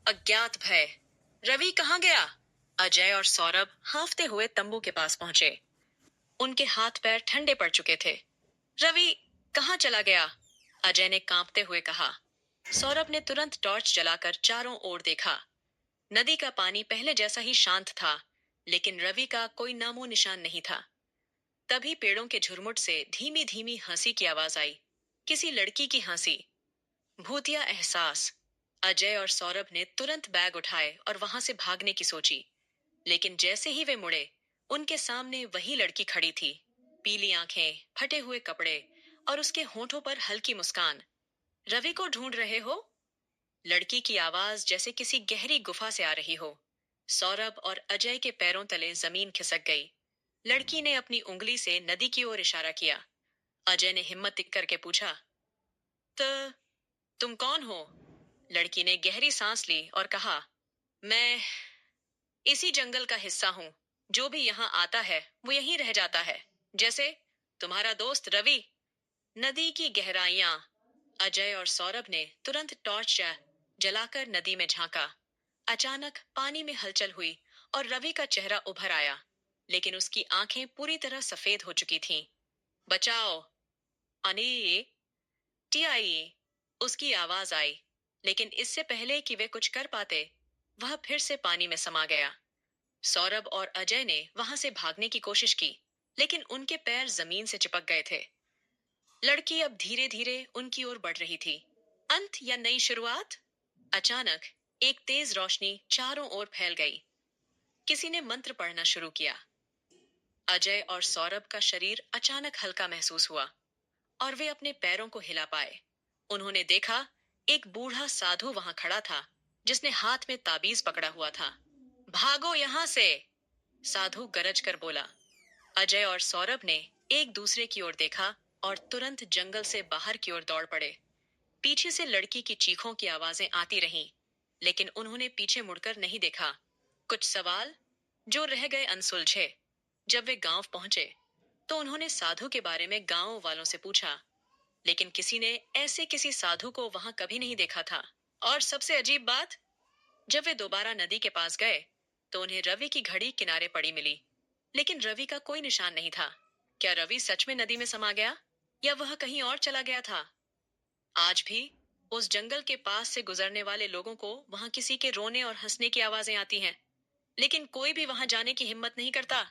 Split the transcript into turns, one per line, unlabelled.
अज्ञात भय। रवि कहाँ गया? अजय और सौरभ हांफते हुए तंबू के पास पहुंचे। उनके हाथ पैर ठंडे पड़ चुके थे। रवि कहाँ चला गया? अजय ने कांपते हुए कहा। सौरभ ने तुरंत टॉर्च जलाकर चारों ओर देखा। नदी का पानी पहले जैसा ही शांत था, लेकिन रवि का कोई नामो निशान नहीं था। तभी पेड़ों के झुरमुट से धीमी धीमी हंसी की आवाज आई। किसी लड़की की हंसी। भूतिया एहसास। अजय और सौरभ ने तुरंत बैग उठाए और वहां से भागने की सोची। लेकिन जैसे ही वे मुड़े, उनके सामने वही लड़की खड़ी थी। पीली आंखें, फटे हुए कपड़े और उसके होठों पर हल्की मुस्कान। रवि को ढूंढ रहे हो? लड़की की आवाज जैसे किसी गहरी गुफा से आ रही हो। सौरभ और अजय के पैरों तले जमीन खिसक गई। लड़की ने अपनी उंगली से नदी की ओर इशारा किया। अजय ने हिम्मत करके पूछा, तो तुम कौन हो? लड़की ने गहरी सांस ली और कहा, मैं इसी जंगल का हिस्सा हूं। जो भी यहाँ आता है वो यहीं रह जाता है, जैसे तुम्हारा दोस्त रवि। नदी की गहराइयां। अजय और सौरभ ने तुरंत टॉर्च जलाकर नदी में झांका। अचानक पानी में हलचल हुई और रवि का चेहरा उभर आया, लेकिन उसकी आंखें पूरी तरह सफेद हो चुकी थीं। बचाओ! अनी टियाई! उसकी आवाज आई, लेकिन इससे पहले कि वे कुछ कर पाते, वह फिर से पानी में समा गया। सौरभ और अजय ने वहां से भागने की कोशिश की, लेकिन उनके पैर जमीन से चिपक गए थे। लड़की अब धीरे धीरे उनकी ओर बढ़ रही थी। अंत या नई शुरुआत? अचानक एक तेज रोशनी चारों ओर फैल गई। किसी ने मंत्र पढ़ना शुरू किया। अजय और सौरभ का शरीर अचानक हल्का महसूस हुआ और वे अपने पैरों को हिला पाए। उन्होंने देखा, एक बूढ़ा साधु वहां खड़ा था, जिसने हाथ में ताबीज पकड़ा हुआ था। भागो यहां से! साधु गरज कर बोला। अजय और सौरभ ने एक दूसरे की ओर देखा और तुरंत जंगल से बाहर की ओर दौड़ पड़े। पीछे से लड़की की चीखों की आवाजें आती रहीं, लेकिन उन्होंने पीछे मुड़कर नहीं देखा। कुछ सवाल जो रह गए अनसुलझे। जब वे गांव पहुंचे, तो उन्होंने साधु के बारे में गांव वालों से पूछा, लेकिन किसी ने ऐसे किसी साधु को वहां कभी नहीं देखा था। और सबसे अजीब बात, जब वे दोबारा नदी के पास गए, तो उन्हें रवि की घड़ी किनारे पड़ी मिली, लेकिन रवि का कोई निशान नहीं था। क्या रवि सच में नदी में समा गया, या वह कहीं और चला गया था? आज भी उस जंगल के पास से गुजरने वाले लोगों को वहां किसी के रोने और हंसने की आवाजें आती हैं, लेकिन कोई भी वहां जाने की हिम्मत नहीं करता।